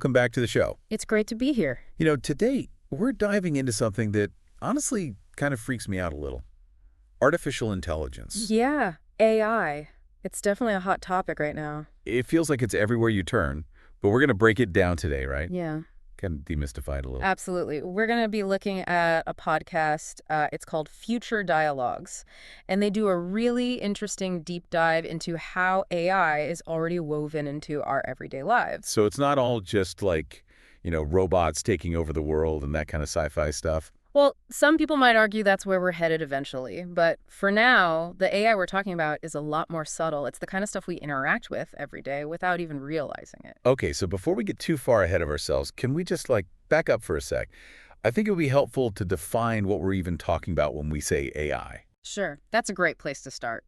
welcome back to the show. It's great to be here. Today we're diving into something that honestly kind of freaks me out a little. Artificial intelligence. Yeah, AI. It's definitely a hot topic right now. It feels like it's everywhere you turn, but we're going to break it down today, right? Yeah, Kind of demystify it a little. absolutely. We're going to be looking at a podcast. It's called Future Dialogues, and they do a really interesting deep dive into how AI is already woven into our everyday lives. So it's not all just like, robots taking over the world and that kind of sci-fi stuff. Well, some people might argue that's where we're headed eventually, but for now, the AI we're talking about is a lot more subtle. It's the kind of stuff we interact with every day without even realizing it. Okay, so before we get too far ahead of ourselves, can we just back up for a sec? I think it would be helpful to define what we're even talking about when we say AI. Sure, that's a great place to start.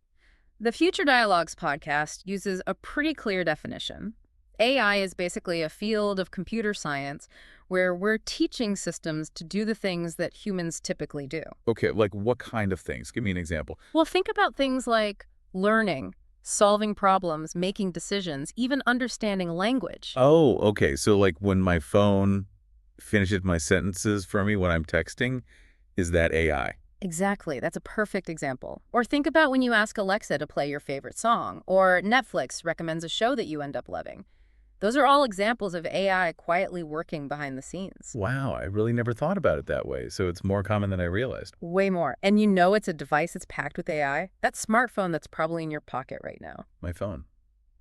The Future Dialogues podcast uses a pretty clear definition. AI is basically a field of computer science where we're teaching systems to do the things that humans typically do. Okay, like what kind of things? Give me an example. Well, think about things like learning, solving problems, making decisions, even understanding language. Oh, okay. So like when my phone finishes my sentences for me when I'm texting, is that AI? Exactly, that's a perfect example. Or think about when you ask Alexa to play your favorite song, or Netflix recommends a show that you end up loving. Those are all examples of AI quietly working behind the scenes. Wow, I really never thought about it that way. So it's more common than I realized. Way more. And you know it's a device that's packed with AI? That smartphone that's probably in your pocket right now. My phone.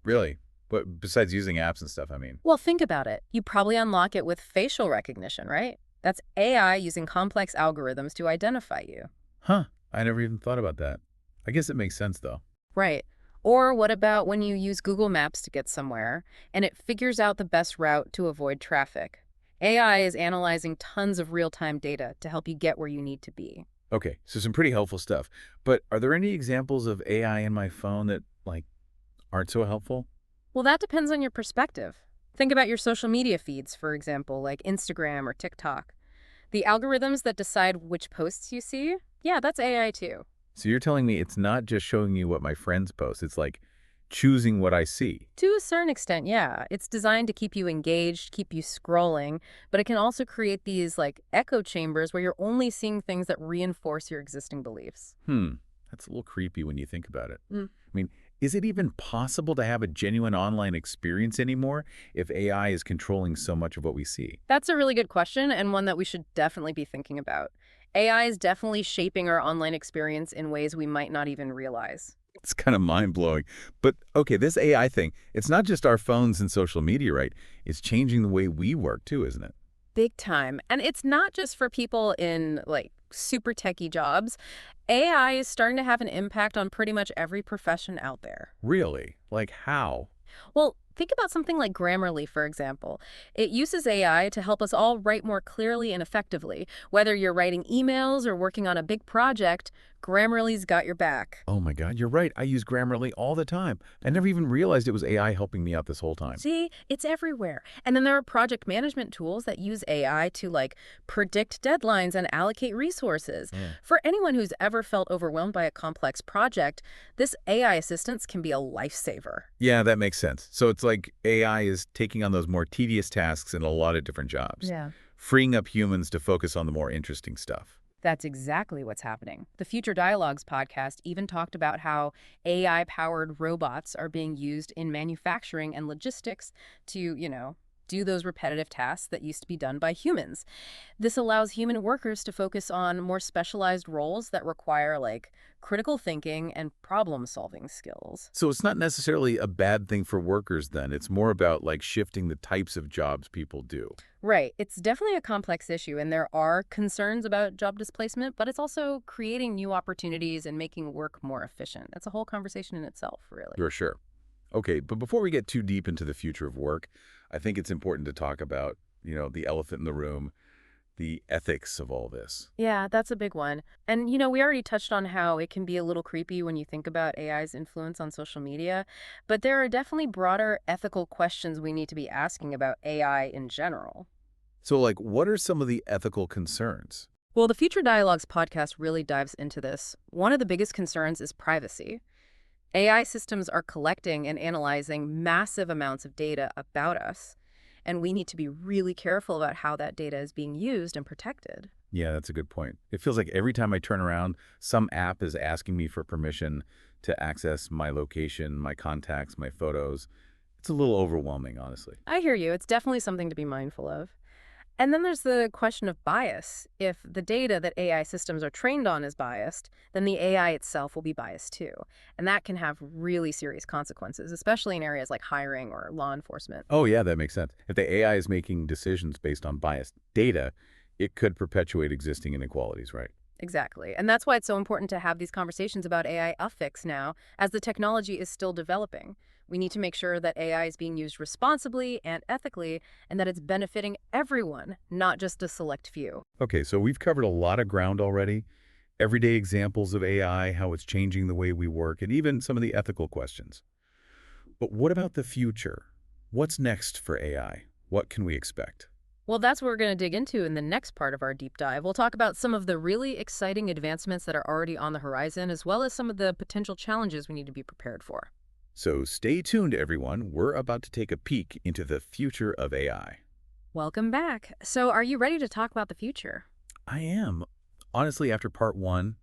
Really? But besides using apps and stuff, I mean. Well, think about it. You probably unlock it with facial recognition, right? That's AI using complex algorithms to identify you. Huh. I never even thought about that. I guess it makes sense, though. Right. Or what about when you use Google Maps to get somewhere, and it figures out the best route to avoid traffic? AI is analyzing tons of real-time data to help you get where you need to be. Okay, so some pretty helpful stuff. But are there any examples of AI in my phone that, aren't so helpful? Well, that depends on your perspective. Think about your social media feeds, for example, like Instagram or TikTok. The algorithms that decide which posts you see, yeah, that's AI too. So you're telling me it's not just showing me what my friends post, it's like choosing what I see. To a certain extent, yeah. It's designed to keep you engaged, keep you scrolling, but it can also create these echo chambers where you're only seeing things that reinforce your existing beliefs. That's a little creepy when you think about it. Mm. I mean, is it even possible to have a genuine online experience anymore if AI is controlling so much of what we see? That's a really good question, and one that we should definitely be thinking about. AI is definitely shaping our online experience in ways we might not even realize. It's kind of mind-blowing. But, okay, this AI thing, it's not just our phones and social media, right? It's changing the way we work, too, isn't it? Big time. And it's not just for people in super techie jobs. AI is starting to have an impact on pretty much every profession out there. Really? Like how? Well, think about something like Grammarly, for example. It uses AI to help us all write more clearly and effectively. Whether you're writing emails or working on a big project, Grammarly's got your back. Oh my God, you're right. I use Grammarly all the time. I never even realized it was AI helping me out this whole time. See, it's everywhere. And then there are project management tools that use AI to predict deadlines and allocate resources. For anyone who's ever felt overwhelmed by a complex project, this AI assistance can be a lifesaver. Yeah, that makes sense. So it's like AI is taking on those more tedious tasks in a lot of different jobs, Yeah. freeing up humans to focus on the more interesting stuff. That's exactly what's happening. The Future Dialogues podcast even talked about how AI-powered robots are being used in manufacturing and logistics to, do those repetitive tasks that used to be done by humans. This allows human workers to focus on more specialized roles that require critical thinking and problem-solving skills. So it's not necessarily a bad thing for workers then. It's more about shifting the types of jobs people do. Right. It's definitely a complex issue, and there are concerns about job displacement, but it's also creating new opportunities and making work more efficient. That's a whole conversation in itself, really. You're sure. Okay, but before we get too deep into the future of work, I think it's important to talk about, the elephant in the room, the ethics of all this. Yeah, that's a big one. And, we already touched on how it can be a little creepy when you think about AI's influence on social media, but there are definitely broader ethical questions we need to be asking about AI in general. So, what are some of the ethical concerns? Well, the Future Dialogues podcast really dives into this. One of the biggest concerns is privacy. AI systems are collecting and analyzing massive amounts of data about us, and we need to be really careful about how that data is being used and protected. Yeah, that's a good point. It feels like every time I turn around, some app is asking me for permission to access my location, my contacts, my photos. It's a little overwhelming, honestly. I hear you. It's definitely something to be mindful of. And then there's the question of bias. If the data that AI systems are trained on is biased, then the AI itself will be biased too. And that can have really serious consequences, especially in areas like hiring or law enforcement. Oh, yeah, that makes sense. If the AI is making decisions based on biased data, it could perpetuate existing inequalities, right? Exactly. And that's why it's so important to have these conversations about AI ethics now, as the technology is still developing. We need to make sure that AI is being used responsibly and ethically, and that it's benefiting everyone, not just a select few. Okay, so we've covered a lot of ground already. Everyday examples of AI, how it's changing the way we work, and even some of the ethical questions. But what about the future? What's next for AI? What can we expect? Well, that's what we're going to dig into in the next part of our deep dive. We'll talk about some of the really exciting advancements that are already on the horizon, as well as some of the potential challenges we need to be prepared for. So stay tuned, everyone. We're about to take a peek into the future of AI. Welcome back. So, are you ready to talk about the future? I am. Honestly, after part one,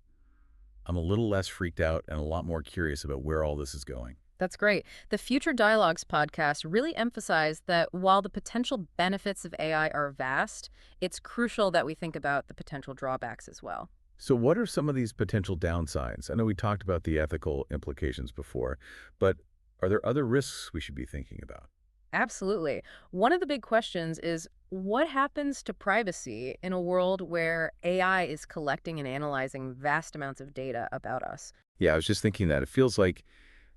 I'm a little less freaked out and a lot more curious about where all this is going. That's great. The Future Dialogues podcast really emphasized that while the potential benefits of AI are vast, it's crucial that we think about the potential drawbacks as well. So what are some of these potential downsides? I know we talked about the ethical implications before, but are there other risks we should be thinking about? Absolutely. One of the big questions is what happens to privacy in a world where AI is collecting and analyzing vast amounts of data about us? Yeah, I was just thinking that. It feels like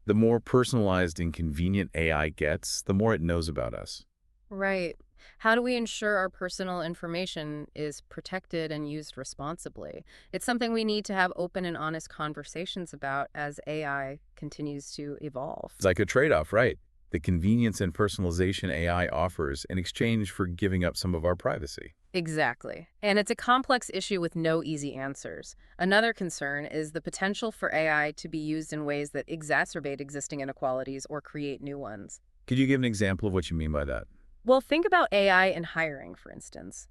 the more personalized and convenient AI gets, the more it knows about us. Right. How do we ensure our personal information is protected and used responsibly? It's something we need to have open and honest conversations about as AI continues to evolve. It's like a trade-off, right? The convenience and personalization AI offers in exchange for giving up some of our privacy. Exactly. And it's a complex issue with no easy answers. Another concern is the potential for AI to be used in ways that exacerbate existing inequalities or create new ones. Could you give an example of what you mean by that? Well, think about AI in hiring, for instance.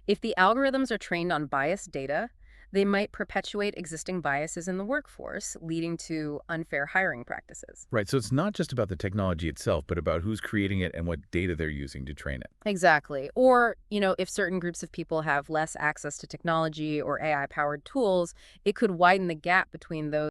If the algorithms are trained on biased data, they might perpetuate existing biases in the workforce, leading to unfair hiring practices. Right, so it's not just about the technology itself, but about who's creating it and what data they're using to train it. Exactly. Or, if certain groups of people have less access to technology or AI-powered tools, it could widen the gap between those